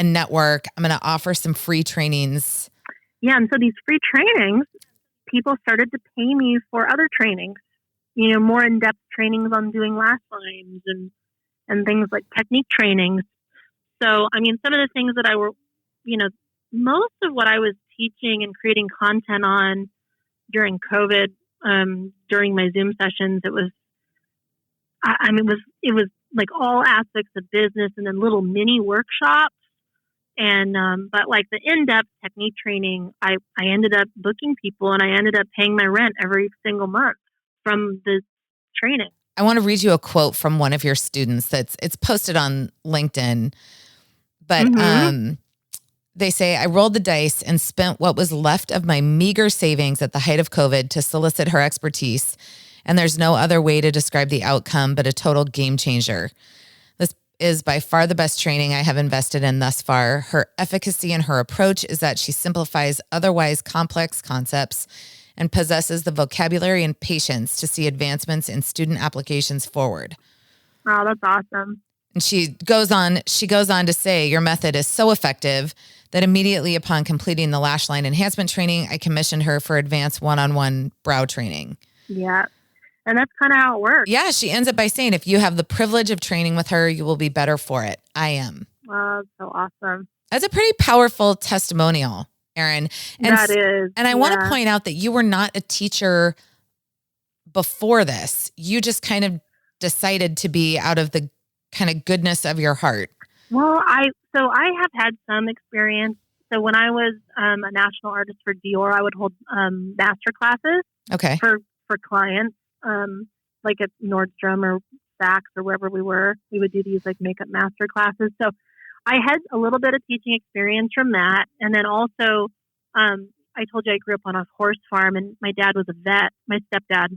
network. I'm going to offer some free trainings. Yeah. And so these free trainings, people started to pay me for other trainings, you know, more in-depth trainings on doing lash lines and things like technique trainings. So, I mean, some of the things that I were, you know, most of what I was teaching and creating content on during COVID, during my Zoom sessions, it was like all aspects of business and then little mini workshops. And, but like the in-depth technique training, I ended up booking people and I ended up paying my rent every single month from the training. I want to read you a quote from one of your students it's posted on LinkedIn, but, they say, I rolled the dice and spent what was left of my meager savings at the height of COVID to solicit her expertise. And there's no other way to describe the outcome but a total game changer. This is by far the best training I have invested in thus far. Her efficacy and her approach is that she simplifies otherwise complex concepts and possesses the vocabulary and patience to see advancements in student applications forward. Oh, that's awesome. And she goes on to say, your method is so effective that immediately upon completing the lash line enhancement training, I commissioned her for advanced one-on-one brow training. Yeah. And that's kind of how it works. Yeah. She ends up by saying, if you have the privilege of training with her, you will be better for it. I am. Oh, so awesome. That's a pretty powerful testimonial, Erin. And that is. And I want to point out that you were not a teacher before this. You just kind of decided to be out of the kind of goodness of your heart. Well, I have had some experience. So when I was a national artist for Dior, I would hold master classes for clients, like at Nordstrom or Saks or wherever we were. We would do these like makeup master classes. So I had a little bit of teaching experience from that. And then also, I told you I grew up on a horse farm, and my dad was a vet, my stepdad.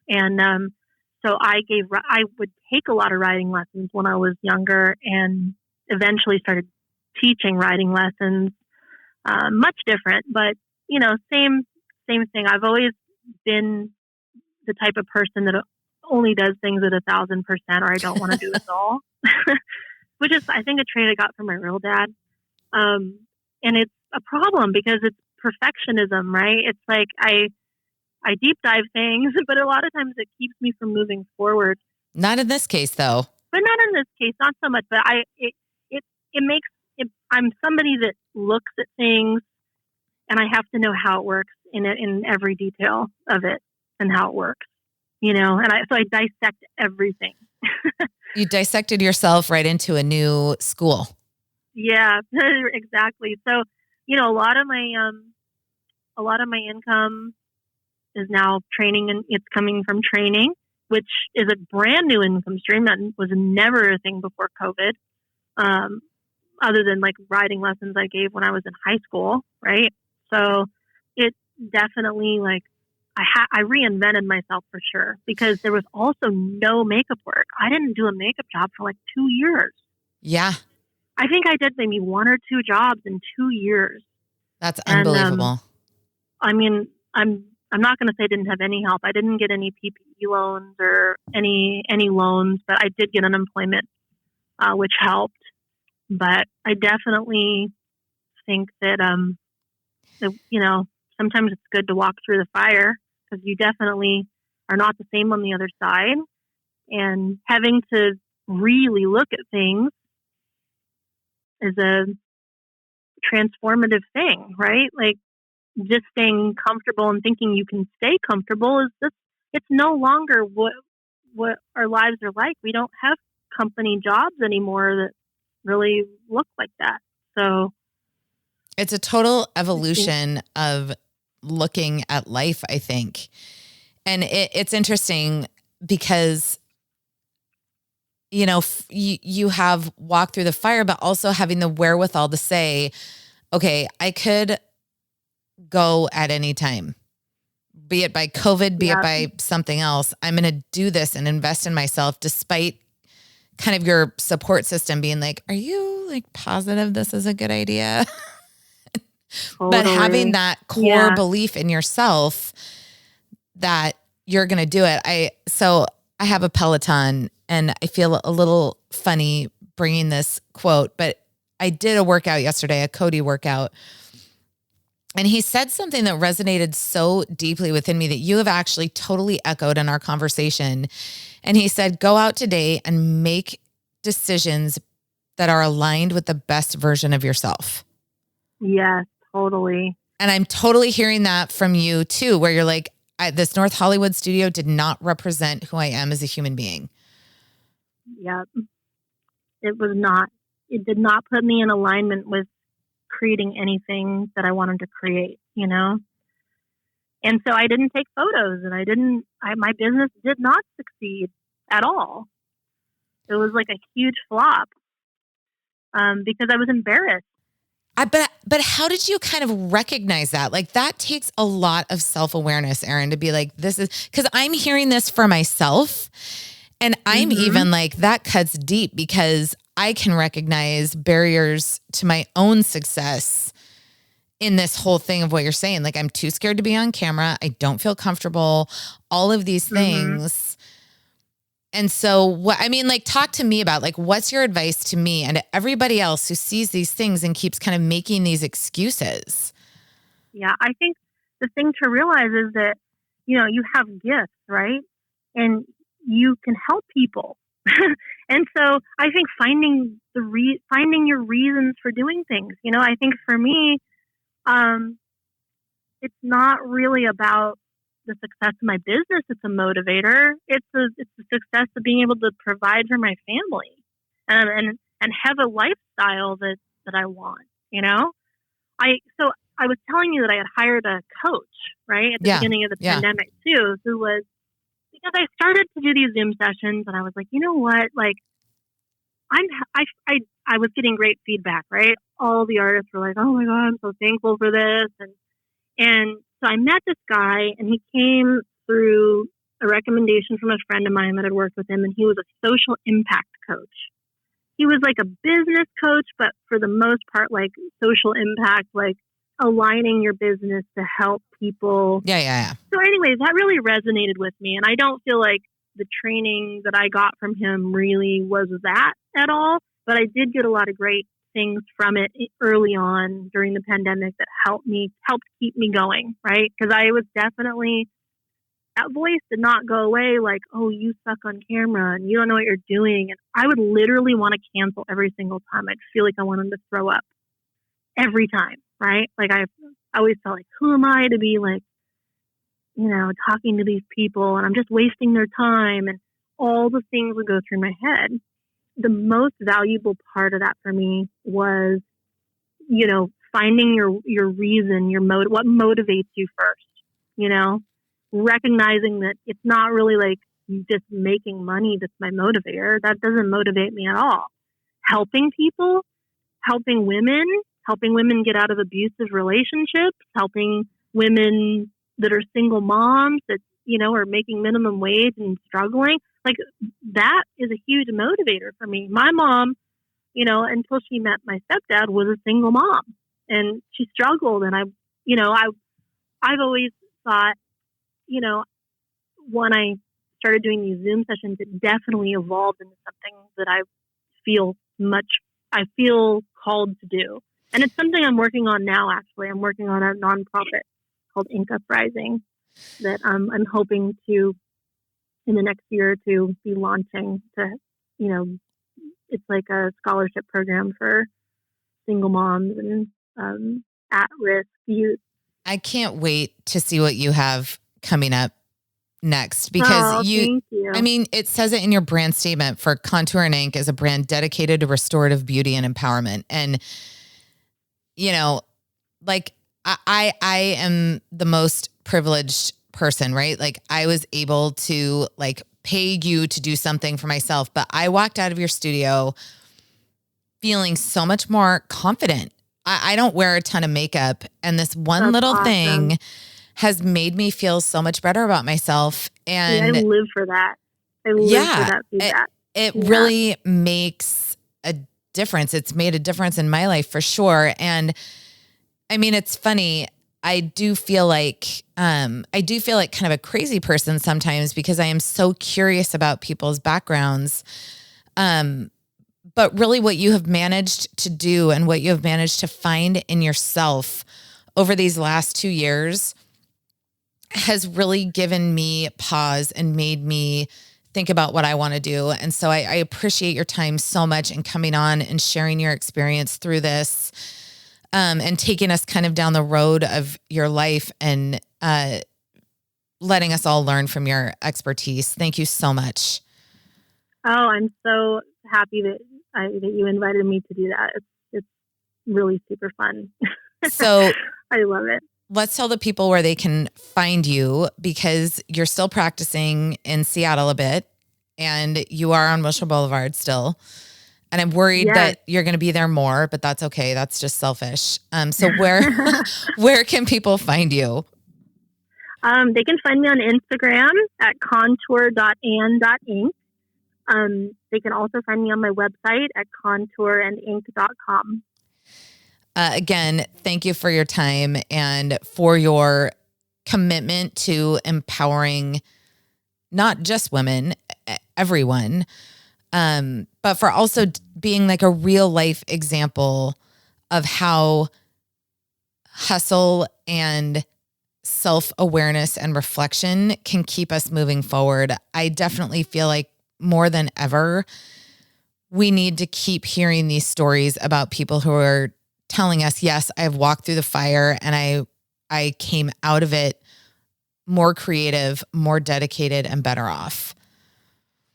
And so I would take a lot of riding lessons when I was younger, and eventually started teaching riding lessons. Much different, but same thing. I've always been the type of person that only does things at 1,000%, or I don't want to do it all. Which is, I think, a trait I got from my real dad. And it's a problem because it's perfectionism, right? It's like I deep dive things, but a lot of times it keeps me from moving forward. Not in this case, though. But not in this case, not so much. But I'm somebody that looks at things, and I have to know how it works in every detail of it and how it works. And so I dissect everything. You dissected yourself right into a new school. Yeah, exactly. So, a lot of my income is now training, and it's coming from training, which is a brand new income stream that was never a thing before COVID. Other than like riding lessons I gave when I was in high school, right? So it definitely I reinvented myself for sure, because there was also no makeup work. I didn't do a makeup job for like 2 years. Yeah. I think I did maybe 1 or 2 jobs in 2 years. That's unbelievable. I mean, I'm not going to say I didn't have any help. I didn't get any PPP loans or any loans, but I did get unemployment, which helped. But I definitely think that, sometimes it's good to walk through the fire, because you definitely are not the same on the other side. And having to really look at things is a transformative thing, right? Like, just staying comfortable and thinking you can stay comfortable it's no longer what our lives are like. We don't have company jobs anymore that really look like that. So it's a total evolution of looking at life, I think. And it's interesting because, you have walked through the fire, but also having the wherewithal to say, okay, I could go at any time, be it by COVID, be it by something else. I'm going to do this and invest in myself, despite kind of your support system being like, are you like positive this is a good idea? Totally. But having that core belief in yourself that you're going to do it. I have a Peloton, and I feel a little funny bringing this quote, but I did a workout yesterday, a Cody workout. And he said something that resonated so deeply within me that you have actually totally echoed in our conversation. And he said, go out today and make decisions that are aligned with the best version of yourself. Yes, totally. And I'm totally hearing that from you too, where you're like, this North Hollywood studio did not represent who I am as a human being. Yep. It did not put me in alignment with creating anything that I wanted to create, And so I didn't take photos, and my business did not succeed at all. It was like a huge flop, because I was embarrassed. But how did you kind of recognize that? Like, that takes a lot of self-awareness, Erin, to be like, this is, because I'm hearing this for myself, and I'm even like, that cuts deep, because I can recognize barriers to my own success in this whole thing of what you're saying. Like, I'm too scared to be on camera. I don't feel comfortable. All of these things. And so what, I mean, like, talk to me about, like, what's your advice to me and to everybody else who sees these things and keeps kind of making these excuses? Yeah, I think the thing to realize is that, you have gifts, right? And you can help people. And so I think finding your reasons for doing things, I think for me, it's not really about the success of my business. It's a motivator. It's the success of being able to provide for my family and have a lifestyle that I want, So I was telling you that I had hired a coach, right, at the beginning of the pandemic too, who was, because I started to do these Zoom sessions and I was like, you know what, like I was getting great feedback, right? All the artists were like, oh my God, I'm so thankful for this. And so I met this guy and he came through a recommendation from a friend of mine that had worked with him, and he was a social impact coach. He was like a business coach, but for the most part, like social impact, like aligning your business to help people. Yeah. So anyway, that really resonated with me. And I don't feel like the training that I got from him really was that at all, but I did get a lot of great things from it early on during the pandemic that helped keep me going, right? Because I was definitely, that voice did not go away like, oh, you suck on camera and you don't know what you're doing. And I would literally want to cancel every single time. I'd feel like I wanted to throw up every time, right? Like I always felt like, who am I to be like, talking to these people, and I'm just wasting their time, and all the things would go through my head. The most valuable part of that for me was, finding your reason, what motivates you first, recognizing that it's not really like just making money that's my motivator. That doesn't motivate me at all. Helping people, helping women get out of abusive relationships, helping women that are single moms that, are making minimum wage and struggling. Like that is a huge motivator for me. My mom, until she met my stepdad, was a single mom and she struggled. And I've always thought, when I started doing these Zoom sessions, it definitely evolved into something that I feel called to do. And it's something I'm working on now, actually. I'm working on a nonprofit called Ep3 that I'm hoping to, in the next year or two, be launching to, it's like a scholarship program for single moms and at-risk youth. I can't wait to see what you have coming up next, because thank you. I mean, it says it in your brand statement for Contour and Ink as a brand dedicated to restorative beauty and empowerment. And, like I am the most privileged person, right? Like I was able to like pay you to do something for myself, but I walked out of your studio feeling so much more confident. I don't wear a ton of makeup, and this one That's little awesome. thing has made me feel so much better about myself. And I live for that. I live for that feedback. It really makes a difference. It's made a difference in my life for sure. And I mean, it's funny. I do feel like kind of a crazy person sometimes because I am so curious about people's backgrounds. But really what you have managed to do and what you have managed to find in yourself over these last 2 years has really given me pause and made me think about what I want to do. And so I appreciate your time so much and coming on and sharing your experience through this, and taking us kind of down the road of your life and letting us all learn from your expertise. Thank you so much. Oh, I'm so happy that you invited me to do that. It's really super fun. So I love it. Let's tell the people where they can find you, because you're still practicing in Seattle a bit and you are on Wilshire Boulevard still. And I'm worried that you're going to be there more, but that's okay. That's just selfish. So where can people find you? They can find me on Instagram at contour.and.ink. They can also find me on my website at contourandink.com. Again, thank you for your time and for your commitment to empowering not just women, everyone. But for also being like a real life example of how hustle and self-awareness and reflection can keep us moving forward. I definitely feel like more than ever, we need to keep hearing these stories about people who are telling us, yes, I've walked through the fire and I came out of it more creative, more dedicated, and better off.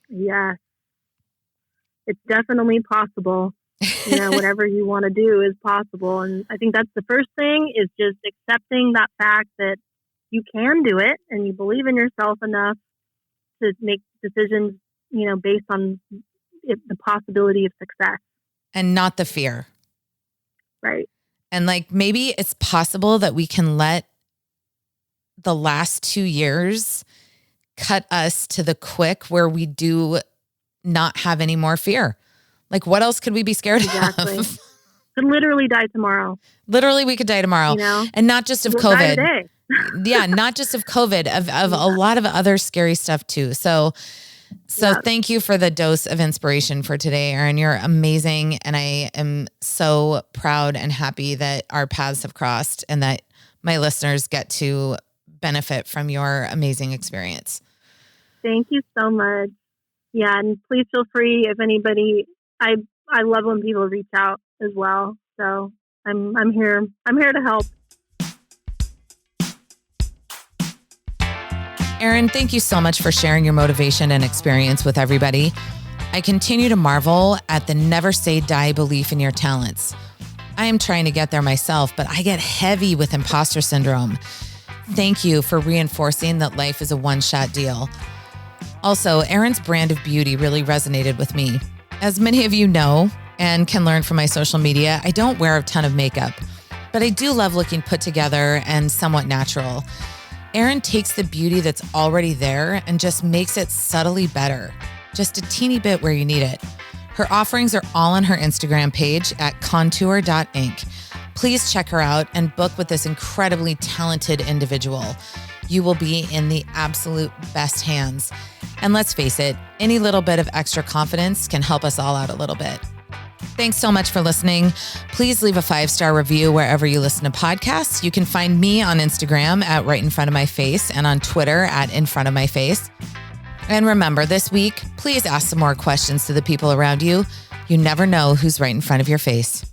Yes. It's definitely possible. Whatever you want to do is possible. And I think that's the first thing, is just accepting that fact that you can do it and you believe in yourself enough to make decisions, based on the possibility of success. And not the fear. Right. And like, maybe it's possible that we can let the last 2 years cut us to the quick where we do not have any more fear. Like, what else could we be scared of? Could literally die tomorrow. Literally, we could die tomorrow. And not just of COVID. Yeah, not just of COVID, of a lot of other scary stuff too. So thank you for the dose of inspiration for today, Erin. You're amazing. And I am so proud and happy that our paths have crossed and that my listeners get to benefit from your amazing experience. Thank you so much. Yeah. And please feel free if anybody, I love when people reach out as well. So I'm here to help. Erin, thank you so much for sharing your motivation and experience with everybody. I continue to marvel at the never say die belief in your talents. I am trying to get there myself, but I get heavy with imposter syndrome. Thank you for reinforcing that life is a one-shot deal. Also, Erin's brand of beauty really resonated with me. As many of you know and can learn from my social media, I don't wear a ton of makeup, but I do love looking put together and somewhat natural. Erin takes the beauty that's already there and just makes it subtly better, just a teeny bit where you need it. Her offerings are all on her Instagram page at contour.inc. Please check her out and book with this incredibly talented individual. You will be in the absolute best hands. And let's face it, any little bit of extra confidence can help us all out a little bit. Thanks so much for listening. Please leave a 5-star review wherever you listen to podcasts. You can find me on Instagram at Right in Front of My Face and on Twitter at In Front of My Face. And remember, this week, please ask some more questions to the people around you. You never know who's right in front of your face.